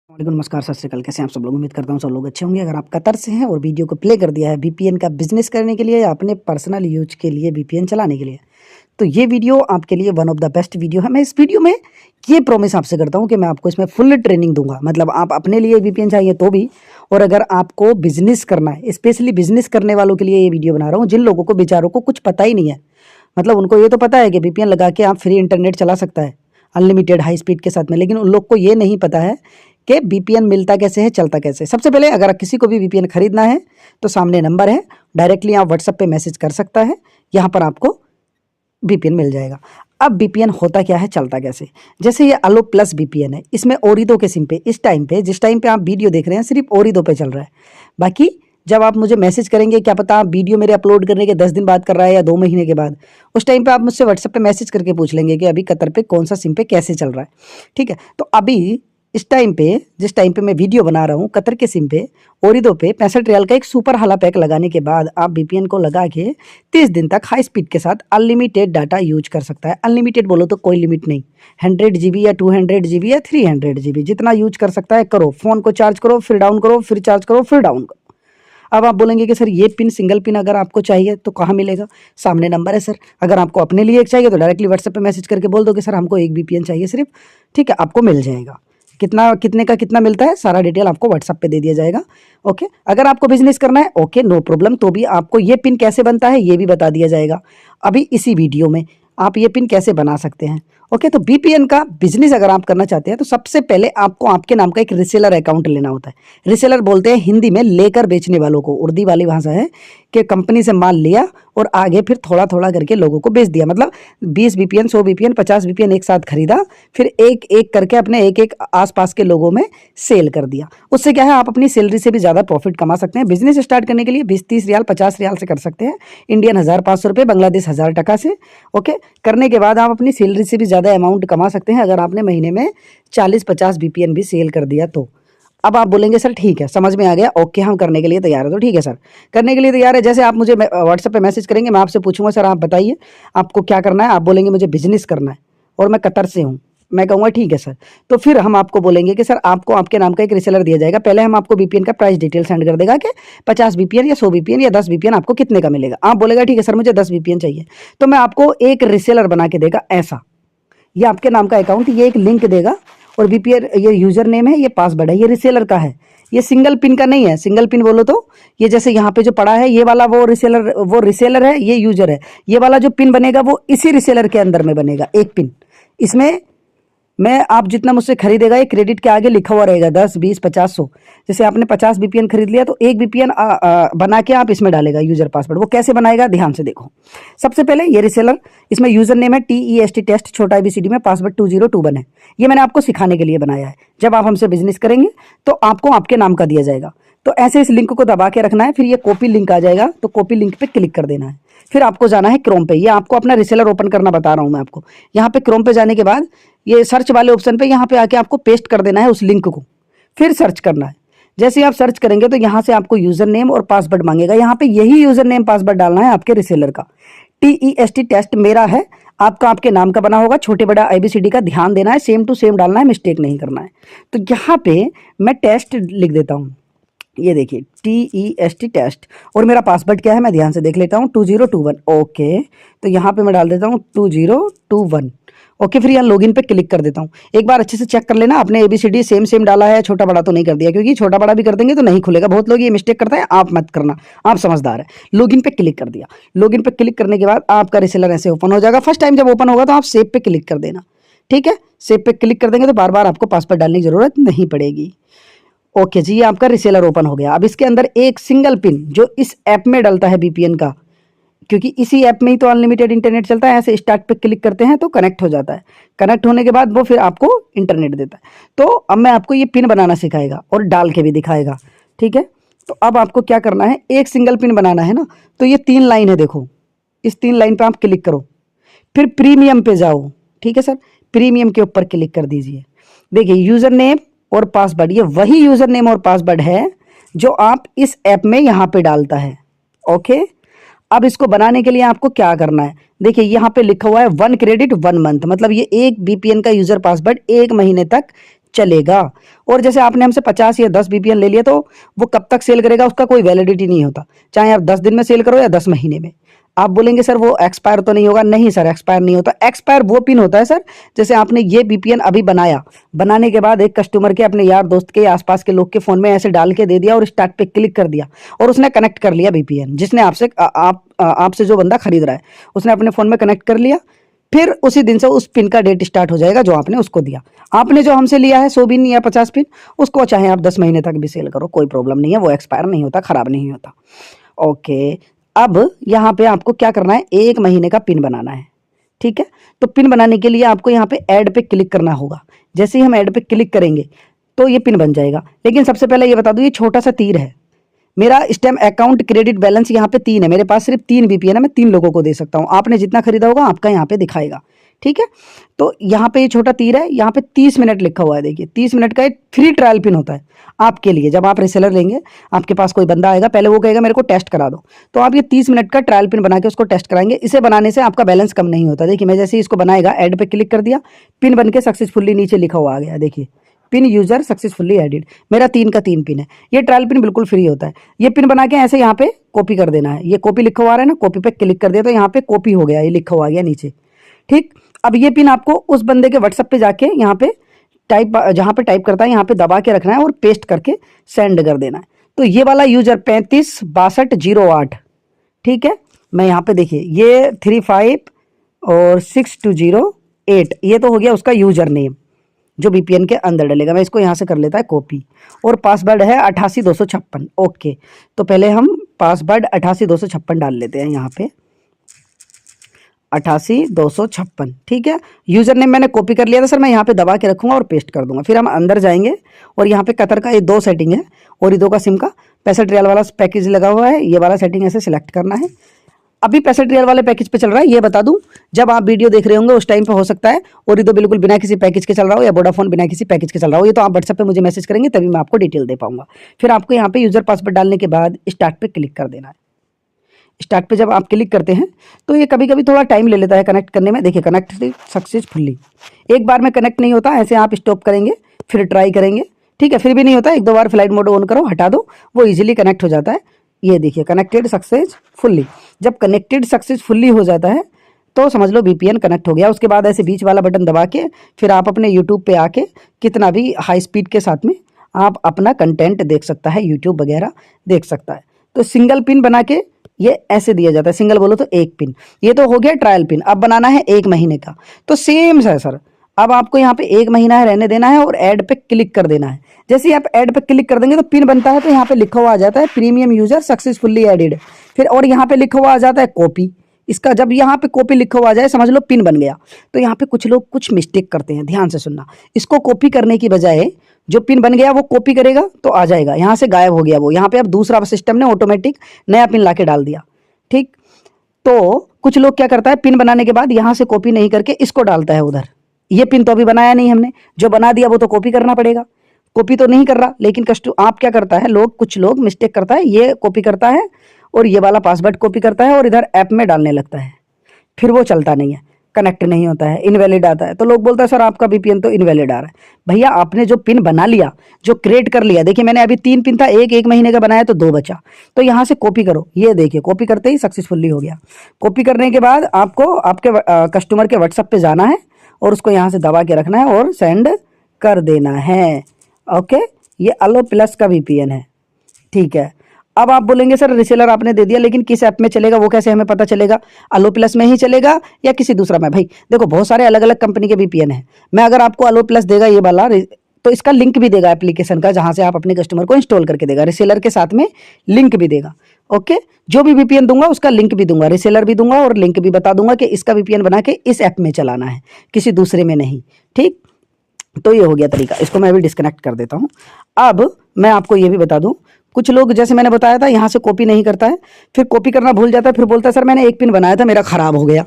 वालेकुम, नमस्कार, सत श्री अकाल। कैसे हैं आप सब लोग? उम्मीद करता हूँ सब लोग अच्छे होंगे। अगर आप कतर से हैं और वीडियो को प्ले कर दिया है वीपीएन का बिजनेस करने के लिए या अपने पर्सनल यूज के लिए वीपीएन चलाने के लिए, तो ये वीडियो आपके लिए one of the best video है। मैं इस वीडियो में ये प्रॉमिस आपसे करता हूँ कि मैं आपको इसमें फुल ट्रेनिंग दूंगा। मतलब आप अपने लिए वीपीएन चाहिए तो भी, और अगर आपको बिजनेस करना है, स्पेशली बिजनेस करने वालों के लिए ये वीडियो बना रहा हूँ, जिन लोगों को बेचारों को कुछ पता ही नहीं है। मतलब उनको ये तो पता है कि वीपीएन लगा के आप फ्री इंटरनेट चला सकता है अनलिमिटेड हाई स्पीड के साथ में, लेकिन उन लोग को ये नहीं पता है कि वीपीएन मिलता कैसे है, चलता कैसे है। सबसे पहले अगर किसी को भी वीपीएन खरीदना है तो सामने नंबर है, डायरेक्टली आप व्हाट्सएप पे मैसेज कर सकता है, यहाँ पर आपको वीपीएन मिल जाएगा। अब वीपीएन होता क्या है, चलता कैसे? जैसे ये अलो प्लस वीपीएन है, इसमें ओरिदो के सिम पे इस टाइम पे, जिस टाइम पे आप वीडियो देख रहे हैं, सिर्फ ओरिदो पे चल रहा है। बाकी जब आप मुझे मैसेज करेंगे, क्या पता आप वीडियो मेरे अपलोड करने के 10 दिन बाद कर रहा है या 2 महीने के बाद, उस टाइम पे आप मुझसे व्हाट्सएप पे मैसेज करके पूछ लेंगे कि अभी कतर पे कौन सा सिम पे कैसे चल रहा है। ठीक है, तो अभी इस टाइम पे, जिस टाइम पे मैं वीडियो बना रहा हूँ, कतर के सिम पे ओरिदो पे 65 रियाल का एक सुपर हाला पैक लगाने के बाद आप वीपीएन को लगा के 30 दिन तक हाई स्पीड के साथ अनलिमिटेड डाटा यूज कर सकता है। अनलिमिटेड बोलो तो कोई लिमिट नहीं, 100 GB या 200 GB या 300 GB जितना यूज कर सकता है करो। फोन को चार्ज करो, फिर डाउन करो, फिर चार्ज करो, फिर डाउन करो। अब आप बोलेंगे कि सर ये पिन, सिंगल पिन अगर आपको चाहिए तो कहाँ मिलेगा? सामने नंबर है सर। अगर आपको अपने लिए एक चाहिए तो डायरेक्टली व्हाट्सएप पे मैसेज करके बोल दो कि सर हमको एक वीपीएन चाहिए सिर्फ। ठीक है, आपको मिल जाएगा। कितना, कितने का कितना मिलता है, सारा डिटेल आपको व्हाट्सएप पे दे दिया जाएगा। ओके, अगर आपको बिजनेस करना है, ओके नो प्रॉब्लम, तो भी आपको ये पिन कैसे बनता है ये भी बता दिया जाएगा अभी इसी वीडियो में। आप ये पिन कैसे बना सकते हैं। ओके, तो वीपीएन का बिजनेस अगर आप करना चाहते हैं तो सबसे पहले आपको आपके नाम का एक रिसेलर अकाउंट लेना होता है। रिसेलर बोलते हैं हिंदी में लेकर बेचने वालों को, उर्दू वाली भाषा है कि कंपनी से माल लिया और आगे फिर थोड़ा थोड़ा करके लोगों को बेच दिया। मतलब 20 वीपीएन, 100 वीपीएन, 50 वीपीएन एक साथ खरीदा, फिर एक एक करके अपने एक एक आसपास के लोगों में सेल कर दिया। उससे क्या है, आप अपनी सैलरी से भी ज़्यादा प्रॉफिट कमा सकते हैं। बिजनेस स्टार्ट करने के लिए 20-30 रियाल, 50 रियाल से कर सकते हैं। इंडियन 1500 रुपये, बांग्लादेश 1000 टका से। ओके, करने के बाद आप अपनी सैलरी से भी ज़्यादा अमाउंट कमा सकते हैं अगर आपने महीने में 40-50 वीपीएन भी सेल कर दिया तो। अब आप बोलेंगे सर ठीक है, समझ में आ गया, ओके हम करने के लिए तैयार है। तो ठीक है सर, करने के लिए तैयार है। जैसे आप मुझे व्हाट्सएप पे मैसेज करेंगे, मैं आपसे पूछूंगा सर आप बताइए आपको क्या करना है। आप बोलेंगे मुझे बिजनेस करना है और मैं कतर से हूँ। मैं कहूँगा ठीक है सर, तो फिर हम आपको बोलेंगे कि सर आपको आपके नाम का एक रिसेलर दिया जाएगा। पहले हम आपको वीपीएन का प्राइस डिटेल सेंड कर देगा कि 50 वीपीएन या 100 वीपीएन या 10 वीपीएन आपको कितने का मिलेगा। आप बोलेगा ठीक है सर मुझे 10 वीपीएन चाहिए, तो मैं आपको एक रिसेलर बना के देगा ऐसा। ये आपके नाम का अकाउंट, ये एक लिंक देगा और वीपीएन, ये यूजर नेम है, ये पासवर्ड है, ये रिसेलर का है, ये सिंगल पिन का नहीं है। सिंगल पिन बोलो तो ये जैसे यहाँ पे जो पड़ा है ये वाला वो रिसेलर है, ये यूजर है। ये वाला जो पिन बनेगा वो इसी रिसेलर के अंदर में बनेगा एक पिन। इसमें मैं, आप जितना मुझसे खरीदेगा ये क्रेडिट के आगे लिखा हुआ रहेगा 10, 20, 50, 100। जैसे आपने 50 वीपीएन खरीद लिया तो एक वीपीएन बना के आप इसमें डालेगा यूजर पासवर्ड। वो कैसे बनाएगा, ध्यान से देखो। सबसे पहले ये रिसेलर, इसमें यूजर नेम है TEST टेस्ट छोटा ABCD में, पासवर्ड 2021 है। ये मैंने आपको सिखाने के लिए बनाया है। जब आप हमसे बिजनेस करेंगे तो आपको आपके नाम का दिया जाएगा। तो ऐसे इस लिंक को दबा के रखना है, फिर ये कॉपी लिंक आ जाएगा तो कॉपी लिंक पे क्लिक कर देना है। फिर आपको जाना है क्रोम पे। ये आपको अपना रिसेलर ओपन करना बता रहा हूँ मैं आपको। यहाँ पे क्रोम पे जाने के बाद ये सर्च वाले ऑप्शन पे यहाँ पे आके आपको पेस्ट कर देना है उस लिंक को, फिर सर्च करना है। जैसे ही आप सर्च करेंगे तो यहाँ से आपको यूजर नेम और पासवर्ड मांगेगा। यहाँ पे यही यूजर नेम पासवर्ड डालना है आपके रिसेलर का। TEST टेस्ट मेरा है, आपका आपके नाम का बना होगा, छोटे बड़ा ABCD का ध्यान देना है, सेम टू सेम डालना है, मिस्टेक नहीं करना है। तो यहाँ पे मैं टेस्ट लिख देता हूँ, ये देखिए TEST टेस्ट, और मेरा पासवर्ड क्या है मैं ध्यान से देख लेता हूँ, 2021। ओके, तो यहाँ पे मैं डाल देता हूँ 2021। ओके, फिर यहाँ लॉगिन पे क्लिक कर देता हूँ। एक बार अच्छे से चेक कर लेना आपने ABCD सेम सेम डाला है, छोटा बड़ा तो नहीं कर दिया, क्योंकि छोटा बड़ा भी कर देंगे तो नहीं खुलेगा। बहुत लोग ये मिस्टेक करते हैं, आप मत करना, आप समझदार है। लॉगिन पे क्लिक कर दिया। लॉगिन पे क्लिक करने के बाद आपका रिसेलर ऐसे ओपन हो जाएगा। फर्स्ट टाइम जब ओपन होगा तो आप सेव पे क्लिक कर देना। ठीक है, सेव पे क्लिक कर देंगे तो बार बार आपको पासवर्ड डालने की जरूरत नहीं पड़ेगी। ओके जी, ये आपका रिसेलर ओपन हो गया। अब इसके अंदर एक सिंगल पिन जो इस ऐप में डलता है वीपीएन का, क्योंकि इसी ऐप में ही तो अनलिमिटेड इंटरनेट चलता है। ऐसे स्टार्ट पे क्लिक करते हैं तो कनेक्ट हो जाता है। कनेक्ट होने के बाद वो फिर आपको इंटरनेट देता है। तो अब मैं आपको ये पिन बनाना सिखाएगा और डाल के भी दिखाएगा। ठीक है, तो अब आपको क्या करना है, एक सिंगल पिन बनाना है ना, तो ये 3 लाइन है, देखो इस 3 लाइन पे आप क्लिक करो, फिर प्रीमियम पे जाओ। ठीक है सर, प्रीमियम के ऊपर क्लिक कर दीजिए। देखिए यूजर नेम और पासवर्ड, ये वही यूजर नेम और पासवर्ड है जो आप इस ऐप में यहाँ पे डालता है। ओके, अब इसको बनाने के लिए आपको क्या करना है, देखिए यहाँ पे लिखा हुआ है 1 क्रेडिट 1 मंथ, मतलब ये एक वीपीएन का यूजर पासवर्ड 1 महीने तक चलेगा। और जैसे आपने हमसे 50 या 10 VPN ले लिया तो वो कब तक सेल करेगा उसका कोई वैलिडिटी नहीं होता, चाहे आप 10 दिन में सेल करो या 10 महीने में। आप बोलेंगे सर वो एक्सपायर तो नहीं होगा, नहीं सर एक्सपायर नहीं होता। एक्सपायर वो पिन होता है सर, जैसे आपने ये VPN अभी बनाया, बनाने के बाद एक कस्टमर के, अपने यार दोस्त के, आसपास के लोग के फोन में ऐसे डाल के दे दिया और स्टार्ट पे क्लिक कर दिया और उसने कनेक्ट कर लिया VPN, जिसने आपसे आपसे जो बंदा खरीद रहा है उसने अपने फोन में कनेक्ट कर लिया, फिर उसी दिन से उस पिन का डेट स्टार्ट हो जाएगा जो आपने उसको दिया। आपने जो हमसे लिया है 100 पिन या 50 पिन, उसको चाहे आप 10 महीने तक भी सेल करो, कोई प्रॉब्लम नहीं है, वो एक्सपायर नहीं होता, खराब नहीं होता। ओके, अब यहाँ पे आपको क्या करना है, 1 महीने का पिन बनाना है। ठीक है, तो पिन बनाने के लिए आपको यहाँ पे ऐड पे क्लिक करना होगा। जैसे ही हम ऐड पे क्लिक करेंगे तो ये पिन बन जाएगा। लेकिन सबसे पहले ये बता दूं, ये छोटा सा तीर है। मेरा इस टाइम अकाउंट क्रेडिट बैलेंस यहाँ पे 3 है, मेरे पास सिर्फ 3 VPN है, मैं 3 लोगों को दे सकता हूँ। आपने जितना खरीदा होगा आपका यहाँ पे दिखाएगा। ठीक है, तो यहाँ पे ये छोटा तीर है, यहाँ पे 30 मिनट लिखा हुआ है। देखिए 30 मिनट का एक फ्री ट्रायल पिन होता है आपके लिए। जब आप रिसेलर लेंगे, आपके पास कोई बंदा आएगा, पहले वो कहेगा मेरे को टेस्ट करा दो, तो आप ये 30 मिनट का ट्रायल पिन बना के उसको टेस्ट कराएंगे। इसे बनाने से आपका बैलेंस कम नहीं होता। देखिए मैं जैसे ही इसको बनाएगा, ऐड पे क्लिक कर दिया, पिन बन के सक्सेसफुली नीचे लिखा हुआ आ गया। देखिए पिन यूजर सक्सेसफुली एडिड, मेरा 3 का 3 पिन है। ये ट्रायल पिन बिल्कुल फ्री होता है। ये पिन बना के ऐसे यहाँ पे कॉपी कर देना है। ये कॉपी लिखा हुआ आ रहा है ना, कॉपी पे क्लिक कर दिया तो यहाँ पे कॉपी हो गया, ये लिखा हुआ आ गया नीचे। ठीक, अब ये पिन आपको उस बंदे के व्हाट्सएप पे जाके यहाँ पे टाइप, जहाँ पे टाइप करता है यहाँ पे दबा के रखना है और पेस्ट करके सेंड कर देना है। तो ये वाला यूजर 356208, ठीक है, मैं यहाँ पे देखिए ये 35 और 6208, ये तो हो गया उसका यूजर नेम जो VPN के अंदर डलेगा। मैं इसको यहाँ से कर लेता है कॉपी, और पासवर्ड है 88256। ओके, तो पहले हम पासवर्ड 88256 डाल लेते हैं यहाँ पे, 88256। ठीक है, यूजर नेम मैंने कॉपी कर लिया था सर, मैं यहाँ पे दबा के रखूंगा और पेस्ट कर दूंगा। फिर हम अंदर जाएंगे और यहाँ पे कतर का ये 2 सेटिंग है और ये 2 का सिम का 65 रियाल वाला पैकेज लगा हुआ है। ये वाला सेटिंग ऐसे सिलेक्ट करना है। अभी 65 रियाल वाले पैकेज पे चल रहा है, ये बता दूं, जब आप वीडियो देख रहे होंगे उस टाइम पे हो सकता है और ये तो बिल्कुल बिना किसी पैकेज के चल रहा हो, या वोडाफोन बिना किसी पैकेज के चल रहा हो। ये तो आप व्हाट्सएप पे मुझे मैसेज करेंगे तभी मैं आपको डिटेल दे पाऊंगा। फिर आपको यहाँ पे यूजर पासवर्ड डालने के बाद स्टार्ट पे क्लिक कर देना है। स्टार्ट पे जब आप क्लिक करते हैं तो ये कभी कभी थोड़ा टाइम ले लेता है कनेक्ट करने में। देखिए कनेक्ट सक्सेसफुल्ली, एक बार में कनेक्ट नहीं होता, ऐसे आप स्टॉप करेंगे फिर ट्राई करेंगे, ठीक है, फिर भी नहीं होता, 1-2 बार फ्लाइट मोड ऑन करो, हटा दो, वो इजीली कनेक्ट हो जाता है। ये देखिए कनेक्टेड सक्सेसफुल्ली, जब कनेक्टेड सक्सेसफुल्ली हो जाता है तो समझ लो VPN कनेक्ट हो गया। उसके बाद ऐसे बीच वाला बटन दबा के फिर आप अपने यूट्यूब पे आके कितना भी हाई स्पीड के साथ में आप अपना कंटेंट देख सकता है, यूट्यूब वगैरह देख सकता है। तो सिंगल पिन बना के ये ऐसे दिया जाता है, सिंगल बोलो तो 1 पिन। ये तो हो गया ट्रायल पिन। अब बनाना है 1 महीने का, तो सेम है सर। अब आपको यहाँ पे 1 महीना है रहने देना है और ऐड पे क्लिक कर देना है। जैसे ही आप ऐड पे क्लिक कर देंगे तो पिन बनता है, तो यहाँ पे लिखा हुआ आ जाता है प्रीमियम यूजर सक्सेसफुली एडिड। फिर और यहाँ पे लिखा हुआ आ जाता है कॉपी। इसका जब यहाँ पे कॉपी लिखा हुआ आ जाए समझ लो पिन बन गया। तो यहाँ पे कुछ लोग कुछ मिस्टेक करते हैं, ध्यान से सुनना। इसको कॉपी करने की बजाय जो पिन बन गया वो कॉपी करेगा तो आ जाएगा, यहाँ से गायब हो गया वो। यहाँ पे अब दूसरा सिस्टम ने ऑटोमेटिक नया पिन ला के डाल दिया। ठीक, तो कुछ लोग क्या करता है, पिन बनाने के बाद यहाँ से कॉपी नहीं करके इसको डालता है उधर। ये पिन तो अभी बनाया नहीं हमने, जो बना दिया वो तो कॉपी करना पड़ेगा। कॉपी तो नहीं कर रहा, लेकिन आप क्या करता है, कुछ लोग मिस्टेक करता है, ये कॉपी करता है और ये वाला पासवर्ड कॉपी करता है और इधर ऐप में डालने लगता है। फिर वो चलता नहीं है, कनेक्ट नहीं होता है, इनवैलिड आता है। तो लोग बोलते हैं सर आपका VPN तो इनवैलिड आ रहा है। भैया आपने जो पिन बना लिया, जो क्रिएट कर लिया, देखिए मैंने अभी 3 पिन था, एक महीने का बनाया तो 2 बचा, तो यहाँ से कॉपी करो। ये देखिए कॉपी करते ही सक्सेसफुली हो गया। कॉपी करने के बाद आपको आपके कस्टमर के व्हाट्सएप पे जाना है और उसको यहाँ से दबा के रखना है और सेंड कर देना है। ओके, ये अलो प्लस का VPN है। ठीक है, अब आप बोलेंगे सर रिसेलर आपने दे दिया, लेकिन किस ऐप में चलेगा वो कैसे हमें पता चलेगा? अलो प्लस में ही चलेगा या किसी दूसरा में? भाई देखो बहुत सारे अलग अलग कंपनी के VPN है। मैं अगर आपको अलो प्लस देगा ये वाला, तो इसका लिंक भी देगा एप्लीकेशन का, जहां से आप अपने कस्टमर को इंस्टॉल करके देगा। रिसेलर के साथ में लिंक भी देगा। ओके, जो भी VPN दूंगा उसका लिंक भी दूंगा, रिसेलर भी दूंगा और लिंक भी बता दूंगा कि इसका VPN बना के इस ऐप में चलाना है, किसी दूसरे में नहीं। ठीक, तो ये हो गया तरीका। इसको मैं अभी डिस्कनेक्ट कर देता हूँ। अब मैं आपको ये भी बता दूं, कुछ लोग जैसे मैंने बताया था यहाँ से कॉपी नहीं करता है, फिर कॉपी करना भूल जाता है, फिर बोलता है सर मैंने 1 पिन बनाया था मेरा खराब हो गया,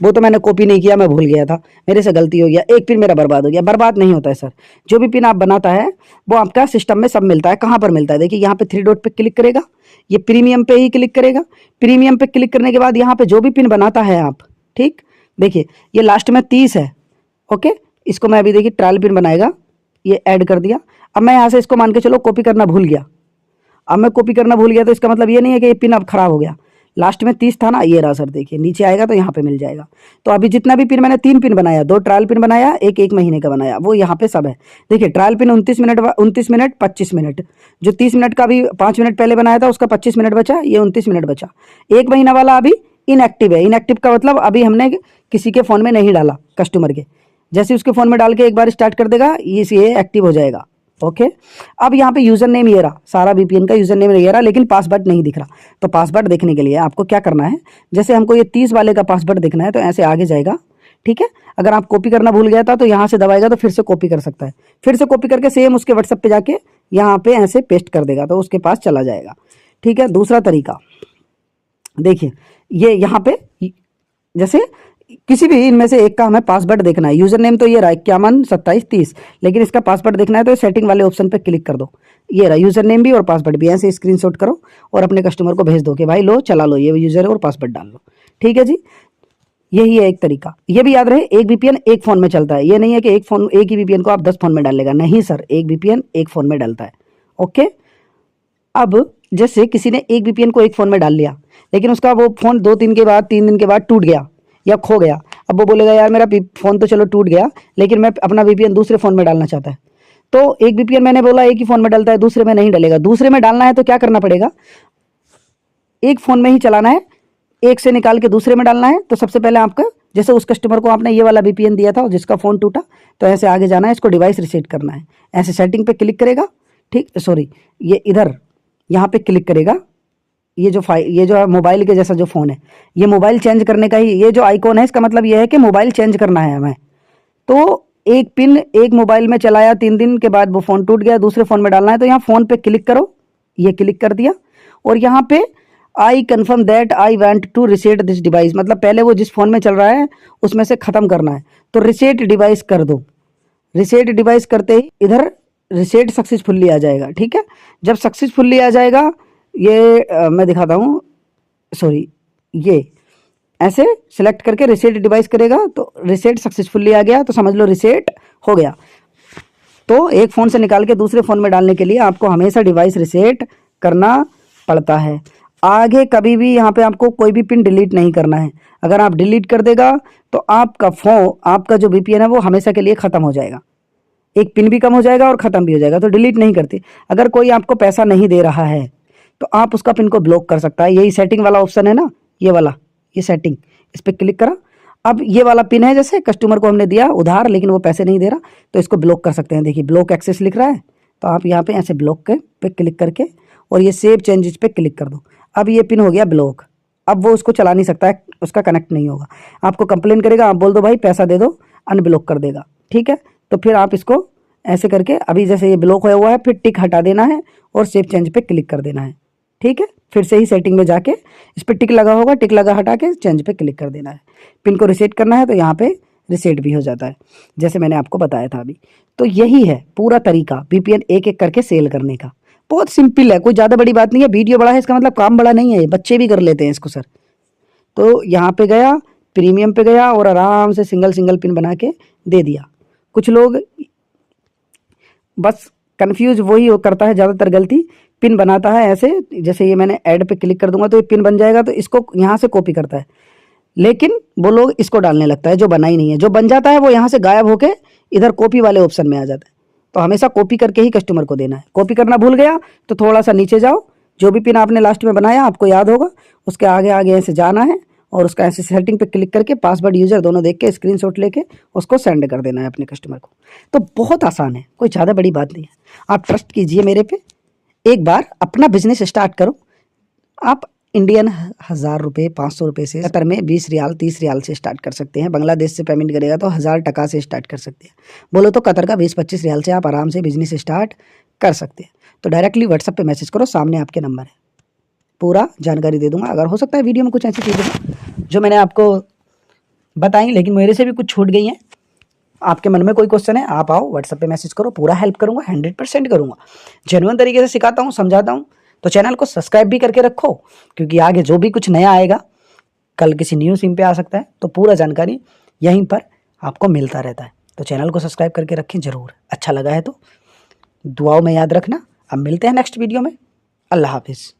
वो तो मैंने कॉपी नहीं किया, मैं भूल गया था, मेरे से गलती हो गया, 1 पिन मेरा बर्बाद हो गया। बर्बाद नहीं होता है सर, जो भी पिन आप बनाता है वो आपका सिस्टम में सब मिलता है। कहाँ पर मिलता है? देखिए यहाँ पे 3 डॉट पे क्लिक करेगा, ये प्रीमियम पे ही क्लिक करेगा। प्रीमियम पे क्लिक करने के बाद यहाँ पे जो भी पिन बनाता है आप, ठीक, देखिए ये लास्ट में 30 है। ओके, इसको मैं अभी देखिए ट्रायल पिन बनाएगा ये ऐड कर दिया। अब मैं यहाँ से इसको मान के चलो कॉपी करना भूल गया। अब मैं कॉपी करना भूल गया तो इसका मतलब ये नहीं है कि ये पिन अब खराब हो गया। लास्ट में 30 था ना, ये रहा सर, देखिए नीचे आएगा तो यहाँ पे मिल जाएगा। तो अभी जितना भी पिन मैंने 3 पिन बनाया, 2 ट्रायल पिन बनाया, एक महीने का बनाया, वो यहाँ पे सब है। देखिए ट्रायल पिन 29 मिनट 25 मिनट, जो 30 मिनट का अभी 5 मिनट पहले बनाया था उसका 25 मिनट बचा, ये 29 मिनट बचा। 1 महीना वाला अभी इनएक्टिव है। इनएक्टिव का मतलब अभी हमने किसी के फ़ोन में नहीं डाला, कस्टमर के। जैसे उसके फ़ोन में डाल के एक बार स्टार्ट कर देगा, ये एक्टिव हो जाएगा। ओके। अब यहाँ पे यूज़र नेम ये रहा, सारा VPN का यूज़र नेम ये रहा, लेकिन पासवर्ड नहीं दिख रहा। तो पासवर्ड देखने के लिए आपको क्या करना है, जैसे हमको ये 30 वाले का पासवर्ड देखना है तो ऐसे आगे जाएगा, ठीक है। अगर आप कॉपी करना भूल गया था तो यहाँ से दबाएगा तो फिर से कॉपी कर सकता है। फिर से कॉपी करके सेम उसके व्हाट्सएप पे जाके यहाँ पे ऐसे पेस्ट कर देगा तो उसके पास चला जाएगा, ठीक है। दूसरा तरीका देखिए, ये यहाँ पे जैसे किसी भी इनमें से एक का हमें पासवर्ड देखना है। यूजर नेम तो ये रहा 512730, लेकिन इसका पासवर्ड देखना है तो सेटिंग वाले ऑप्शन पे क्लिक कर दो। ये रहा यूजर नेम भी और पासवर्ड भी, ऐसे स्क्रीनशॉट करो और अपने कस्टमर को भेज दो कि भाई लो चला लो, ये यूजर और पासवर्ड डाल लो, ठीक है जी। यही है एक तरीका। ये भी याद रहे, एक VPN एक फोन में चलता है। ये नहीं है कि एक ही VPN को आप 10 फोन में डाल लेगा, नहीं सर, एक VPN एक फोन में डालता है। ओके। अब जैसे किसी ने एक VPN को एक फ़ोन में डाल लिया, लेकिन उसका वो फ़ोन 3 दिन के बाद टूट गया या खो गया। अब वो बोलेगा यार मेरा फ़ोन तो चलो टूट गया, लेकिन मैं अपना VPN दूसरे फ़ोन में डालना चाहता है। तो एक VPN मैंने बोला एक ही फ़ोन में डलता है, दूसरे में नहीं डलेगा। दूसरे में डालना है तो क्या करना पड़ेगा, एक फ़ोन में ही चलाना है, एक से निकाल के दूसरे में डालना है। तो सबसे पहले आपका, जैसे उस कस्टमर को आपने ये वाला VPN दिया था जिसका फ़ोन टूटा, तो ऐसे आगे जाना है, इसको डिवाइस रीसेट करना है। ऐसे सेटिंग पे क्लिक करेगा, ठीक, सॉरी, ये इधर यहाँ पे क्लिक करेगा। ये जो है मोबाइल के जैसा जो फ़ोन है, ये मोबाइल चेंज करने का ही ये जो आइकॉन है, इसका मतलब ये है कि मोबाइल चेंज करना है हमें। तो एक पिन एक मोबाइल में चलाया, 3 दिन के बाद वो फ़ोन टूट गया, दूसरे फ़ोन में डालना है। तो यहाँ फ़ोन पे क्लिक करो, ये क्लिक कर दिया, और यहाँ पे I confirm that I want to reset this device, मतलब पहले वो जिस फ़ोन में चल रहा है उसमें से ख़त्म करना है। तो रिसेट डिवाइस कर दो। रिसेट डिवाइस करते ही इधर रिसेट सक्सेसफुली आ जाएगा, ठीक है। जब सक्सेसफुली आ जाएगा, ये मैं दिखाता हूँ, सॉरी, ये ऐसे सिलेक्ट करके रिसेट डिवाइस करेगा तो रिसेट सक्सेसफुली आ गया, तो समझ लो रिसेट हो गया। तो एक फ़ोन से निकाल के दूसरे फ़ोन में डालने के लिए आपको हमेशा डिवाइस रिसेट करना पड़ता है। आगे कभी भी यहाँ पे आपको कोई भी पिन डिलीट नहीं करना है। अगर आप डिलीट कर देगा तो आपका जो VPN है वो हमेशा के लिए ख़त्म हो जाएगा। एक पिन भी कम हो जाएगा और ख़त्म भी हो जाएगा। तो डिलीट नहीं करती। अगर कोई आपको पैसा नहीं दे रहा है तो आप उसका पिन को ब्लॉक कर सकता है। यही सेटिंग वाला ऑप्शन है ना, ये वाला, ये सेटिंग, इस पर क्लिक करा। अब ये वाला पिन है, जैसे कस्टमर को हमने दिया उधार लेकिन वो पैसे नहीं दे रहा, तो इसको ब्लॉक कर सकते हैं। देखिए ब्लॉक एक्सेस लिख रहा है, तो आप यहाँ पे ऐसे ब्लॉक पे क्लिक करके और ये सेव चेंजेस पे क्लिक कर दो। अब ये पिन हो गया ब्लॉक। अब वो उसको चला नहीं सकता है, उसका कनेक्ट नहीं होगा। आपको कंप्लेन करेगा, आप बोल दो भाई पैसा दे दो, अनब्लॉक कर देगा, ठीक है। तो फिर आप इसको ऐसे करके, अभी जैसे ये ब्लॉक होया हुआ है, फिर टिक हटा देना है और सेव चेंज पे क्लिक कर देना है, ठीक है। फिर से ही सेटिंग में जाके इस पर टिक लगा होगा, टिक लगा हटा के चेंज पे क्लिक कर देना है। पिन को रिसेट करना है तो यहाँ पे रिसेट भी हो जाता है, जैसे मैंने आपको बताया था अभी। तो यही है पूरा तरीका VPN एक एक करके सेल करने का। बहुत सिंपल है, कोई ज़्यादा बड़ी बात नहीं है। वीडियो बड़ा है इसका मतलब काम बड़ा नहीं है, बच्चे भी कर लेते हैं इसको सर। तो यहाँ पे गया, प्रीमियम पे गया और आराम से सिंगल पिन बना के दे दिया। कुछ लोग बस कंफ्यूज वही करता है ज़्यादातर गलती, पिन बनाता है ऐसे, जैसे ये मैंने ऐड पे क्लिक कर दूंगा तो ये पिन बन जाएगा, तो इसको यहाँ से कॉपी करता है, लेकिन वो लोग इसको डालने लगता है जो बना ही नहीं है। जो बन जाता है वो यहाँ से गायब होके इधर कॉपी वाले ऑप्शन में आ जाता है। तो हमेशा कॉपी करके ही कस्टमर को देना है। कॉपी करना भूल गया तो थोड़ा सा नीचे जाओ, जो भी पिन आपने लास्ट में बनाया आपको याद होगा, उसके आगे आगे ऐसे जाना है और उसका ऐसे सेटिंग पे क्लिक करके पासवर्ड यूजर दोनों देख के स्क्रीनशॉट लेके उसको सेंड कर देना है अपने कस्टमर को। तो बहुत आसान है, कोई ज़्यादा बड़ी बात नहीं है। आप ट्रस्ट कीजिए मेरे पे, एक बार अपना बिजनेस स्टार्ट करो। आप इंडियन 1000 रुपये 500 रुपये से, कतर में 20 रियाल 30 रियाल से स्टार्ट कर सकते हैं। बांग्लादेश से पेमेंट करेगा तो 1000 टका से स्टार्ट कर सकते हैं। बोलो तो कतर का 20-25 रियाल से आप आराम से बिजनेस स्टार्ट कर सकते हैं। तो डायरेक्टली व्हाट्सएप पे मैसेज करो, सामने आपके नंबर है, पूरा जानकारी दे दूंगा। अगर हो सकता है वीडियो में कुछ ऐसी चीज़ें जो मैंने आपको बताई लेकिन मेरे से भी कुछ छूट गई हैं, आपके मन में कोई क्वेश्चन है, आप आओ व्हाट्सएप पे मैसेज करो, पूरा हेल्प करूंगा, 100% करूंगा। जेन्युइन तरीके से सिखाता हूँ, समझाता हूँ। तो चैनल को सब्सक्राइब भी करके रखो, क्योंकि आगे जो भी कुछ नया आएगा, कल किसी न्यू सिम पे आ सकता है, तो पूरा जानकारी यहीं पर आपको मिलता रहता है। तो चैनल को सब्सक्राइब करके रखें ज़रूर। अच्छा लगा है तो दुआओं में याद रखना। अब मिलते हैं नेक्स्ट वीडियो में। अल्लाह हाफिज़।